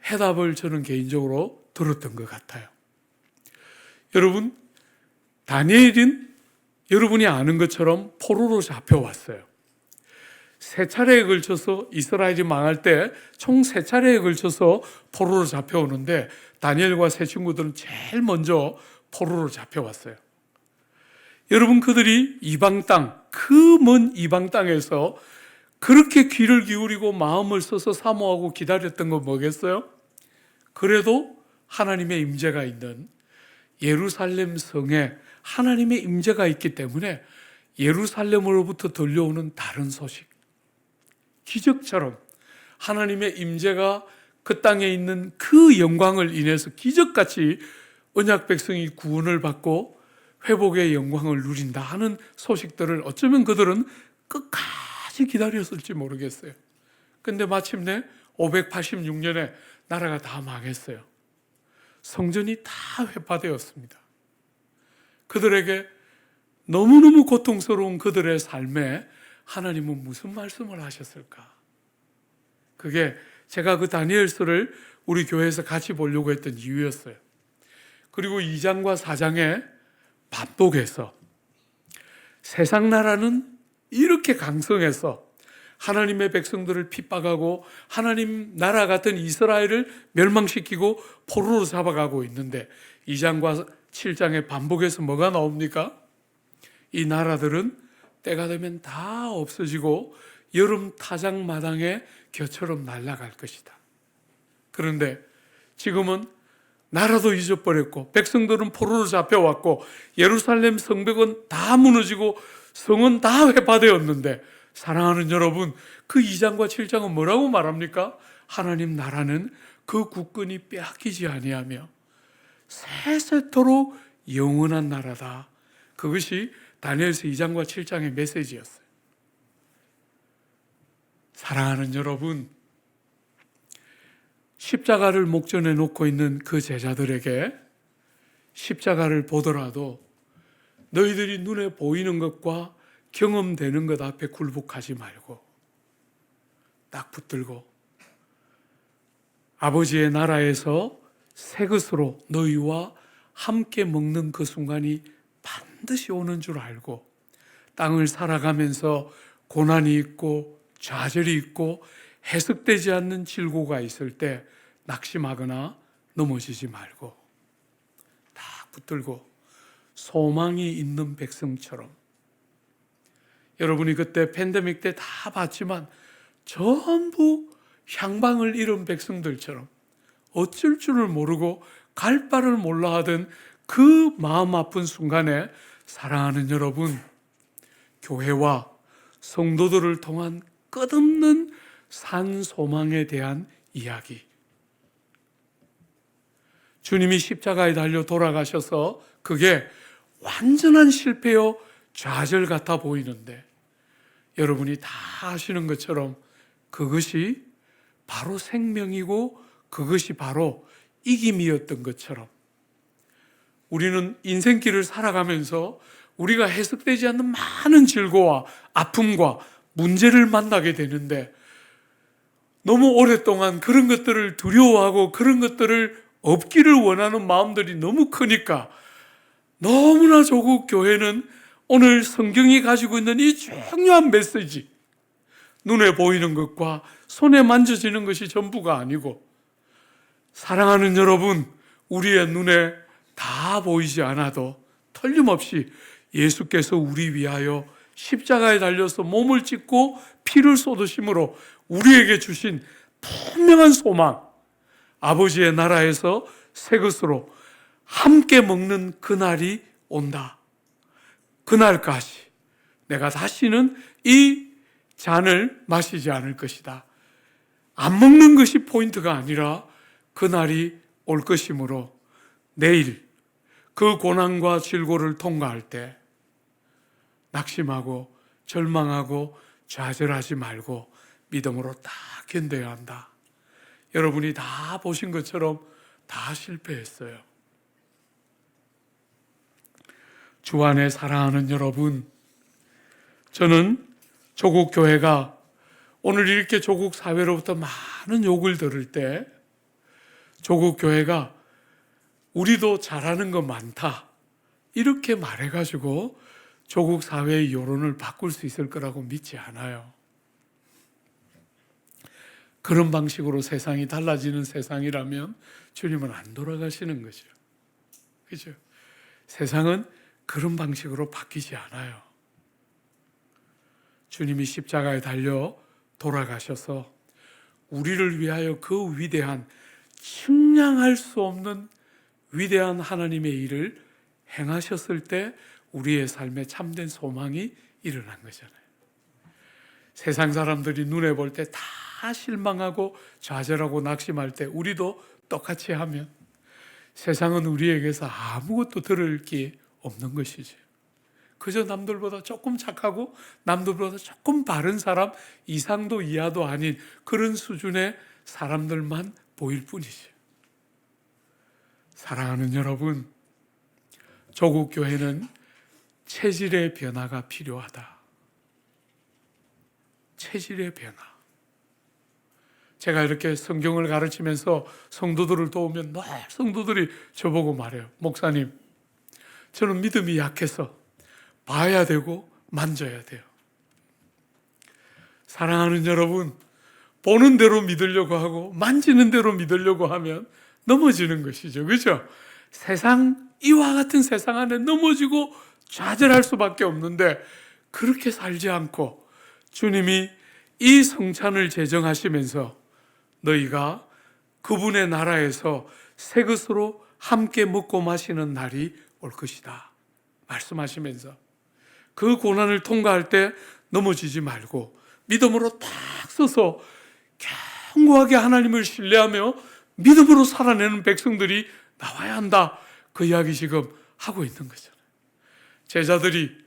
해답을 저는 개인적으로 들었던 것 같아요. 여러분, 다니엘은 여러분이 아는 것처럼 포로로 잡혀왔어요. 세 차례에 걸쳐서 이스라엘이 망할 때 총 세 차례에 걸쳐서 포로로 잡혀오는데 다니엘과 세 친구들은 제일 먼저 포로로 잡혀왔어요. 여러분, 그들이 이방 땅, 그 먼 이방 땅에서 그렇게 귀를 기울이고 마음을 써서 사모하고 기다렸던 건 뭐겠어요? 그래도 하나님의 임재가 있는 예루살렘 성에 하나님의 임재가 있기 때문에 예루살렘으로부터 들려오는 다른 소식, 기적처럼 하나님의 임재가 그 땅에 있는 그 영광을 인해서 기적같이 언약 백성이 구원을 받고 회복의 영광을 누린다 하는 소식들을 어쩌면 그들은 끝까지 기다렸을지 모르겠어요. 근데 마침내 586년에 나라가 다 망했어요. 성전이 다 회파되었습니다. 그들에게 너무너무 고통스러운 그들의 삶에 하나님은 무슨 말씀을 하셨을까? 그게 제가 그 다니엘서를 우리 교회에서 같이 보려고 했던 이유였어요. 그리고 2장과 4장에 반복해서 세상 나라는 이렇게 강성해서 하나님의 백성들을 핍박하고 하나님 나라 같은 이스라엘을 멸망시키고 포로로 잡아가고 있는데 2장과 7장에 반복해서 뭐가 나옵니까? 이 나라들은 때가 되면 다 없어지고 여름 타작마당에 겨처럼 날아갈 것이다. 그런데 지금은 나라도 잊어버렸고 백성들은 포로로 잡혀왔고 예루살렘 성벽은 다 무너지고 성은 다 회파되었는데 사랑하는 여러분, 그 2장과 7장은 뭐라고 말합니까? 하나님 나라는 그 국권이 빼앗기지 아니하며 세세토록 영원한 나라다. 그것이 다니엘서 2장과 7장의 메시지였어요. 사랑하는 여러분, 십자가를 목전에 놓고 있는 그 제자들에게 십자가를 보더라도 너희들이 눈에 보이는 것과 경험되는 것 앞에 굴복하지 말고 딱 붙들고 아버지의 나라에서 새 것으로 너희와 함께 먹는 그 순간이 반드시 오는 줄 알고 땅을 살아가면서 고난이 있고 좌절이 있고 해석되지 않는 질고가 있을 때 낙심하거나 넘어지지 말고 딱 붙들고 소망이 있는 백성처럼, 여러분이 그때 팬데믹 때 다 봤지만 전부 향방을 잃은 백성들처럼 어쩔 줄을 모르고 갈 바를 몰라 하던 그 마음 아픈 순간에 사랑하는 여러분, 교회와 성도들을 통한 끝없는 산 소망에 대한 이야기. 주님이 십자가에 달려 돌아가셔서 그게 완전한 실패요 좌절 같아 보이는데 여러분이 다 아시는 것처럼 그것이 바로 생명이고 그것이 바로 이김이었던 것처럼 우리는 인생길을 살아가면서 우리가 해석되지 않는 많은 질고와 아픔과 문제를 만나게 되는데 너무 오랫동안 그런 것들을 두려워하고 그런 것들을 없기를 원하는 마음들이 너무 크니까 너무나 조국 교회는 오늘 성경이 가지고 있는 이 중요한 메시지, 눈에 보이는 것과 손에 만져지는 것이 전부가 아니고, 사랑하는 여러분, 우리의 눈에 다 보이지 않아도 틀림없이 예수께서 우리 위하여 십자가에 달려서 몸을 찢고 피를 쏟으심으로 우리에게 주신 분명한 소망, 아버지의 나라에서 새 것으로 함께 먹는 그날이 온다. 그날까지 내가 다시는 이 잔을 마시지 않을 것이다. 안 먹는 것이 포인트가 아니라 그날이 올 것이므로 내일 그 고난과 질고를 통과할 때 낙심하고 절망하고 좌절하지 말고 믿음으로 딱 견뎌야 한다. 여러분이 다 보신 것처럼 다 실패했어요. 주 안에 사랑하는 여러분, 저는 조국 교회가 오늘 이렇게 조국 사회로부터 많은 욕을 들을 때 조국 교회가 우리도 잘하는 거 많다 이렇게 말해가지고 조국 사회의 여론을 바꿀 수 있을 거라고 믿지 않아요. 그런 방식으로 세상이 달라지는 세상이라면 주님은 안 돌아가시는 거죠. 그죠? 세상은 그런 방식으로 바뀌지 않아요. 주님이 십자가에 달려 돌아가셔서 우리를 위하여 그 위대한, 측량할 수 없는 위대한 하나님의 일을 행하셨을 때 우리의 삶에 참된 소망이 일어난 거잖아요. 세상 사람들이 눈에 볼 때 다 실망하고 좌절하고 낙심할 때 우리도 똑같이 하면 세상은 우리에게서 아무것도 들을 게 없는 것이지. 그저 남들보다 조금 착하고 남들보다 조금 바른 사람 이상도 이하도 아닌 그런 수준의 사람들만 보일 뿐이지. 사랑하는 여러분, 조국 교회는 체질의 변화가 필요하다. 체질의 변화. 제가 이렇게 성경을 가르치면서 성도들을 도우면 늘 성도들이 저보고 말해요. 목사님, 저는 믿음이 약해서 봐야 되고 만져야 돼요. 사랑하는 여러분, 보는 대로 믿으려고 하고 만지는 대로 믿으려고 하면 넘어지는 것이죠. 그렇죠? 이와 같은 세상 안에 넘어지고 좌절할 수밖에 없는데 그렇게 살지 않고 주님이 이 성찬을 제정하시면서 너희가 그분의 나라에서 새 것으로 함께 먹고 마시는 날이 올 것이다 말씀하시면서 그 고난을 통과할 때 넘어지지 말고 믿음으로 딱 서서 견고하게 하나님을 신뢰하며 믿음으로 살아내는 백성들이 나와야 한다. 그 이야기 지금 하고 있는 거잖아요. 제자들이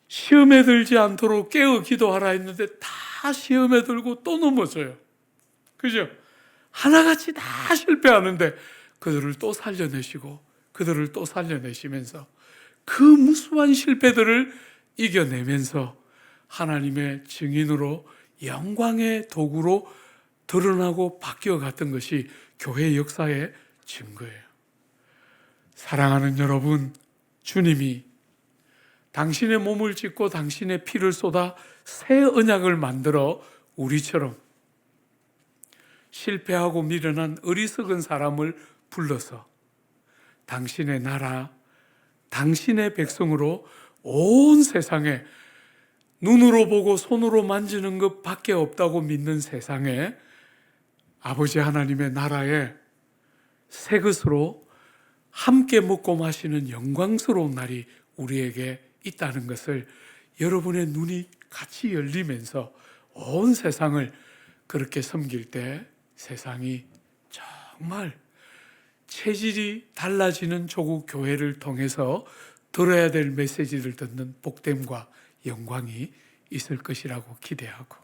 시험에 들지 않도록 깨어 기도하라 했는데 다 시험에 들고 또 넘어져요. 그죠? 하나같이 다 실패하는데 그들을 또 살려내시고 그들을 또 살려내시면서 그 무수한 실패들을 이겨내면서 하나님의 증인으로 영광의 도구로 드러나고 바뀌어갔던 것이 교회 역사의 증거예요. 사랑하는 여러분, 주님이 당신의 몸을 찢고 당신의 피를 쏟아 새 언약을 만들어 우리처럼 실패하고 미련한 어리석은 사람을 불러서 당신의 나라, 당신의 백성으로 온 세상에 눈으로 보고 손으로 만지는 것밖에 없다고 믿는 세상에 아버지 하나님의 나라에 새 것으로 함께 먹고 마시는 영광스러운 날이 우리에게 있다는 것을 여러분의 눈이 같이 열리면서 온 세상을 그렇게 섬길 때 세상이 정말 체질이 달라지는 조국 교회를 통해서 들어야 될 메시지를 듣는 복됨과 영광이 있을 것이라고 기대하고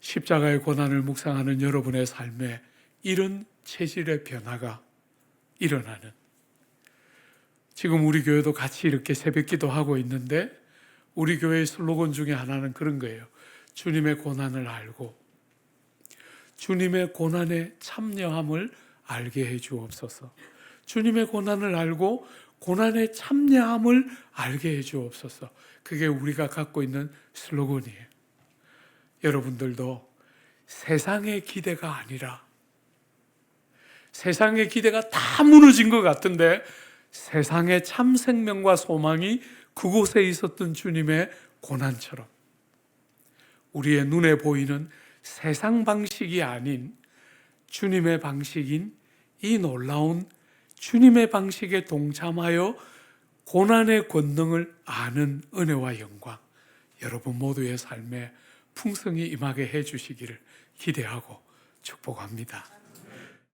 십자가의 고난을 묵상하는 여러분의 삶에 이런 체질의 변화가 일어나는 지금 우리 교회도 같이 이렇게 새벽기도 하고 있는데 우리 교회의 슬로건 중에 하나는 그런 거예요. 주님의 고난을 알고 주님의 고난에 참여함을 알게 해 주옵소서. 주님의 고난을 알고 고난에 참여함을 알게 해 주옵소서. 그게 우리가 갖고 있는 슬로건이에요. 여러분들도 세상의 기대가 아니라 세상의 기대가 다 무너진 것 같은데 세상의 참 생명과 소망이 그곳에 있었던 주님의 고난처럼 우리의 눈에 보이는 세상 방식이 아닌 주님의 방식인 이 놀라운 주님의 방식에 동참하여 고난의 권능을 아는 은혜와 영광 여러분 모두의 삶에 풍성히 임하게 해주시기를 기대하고 축복합니다.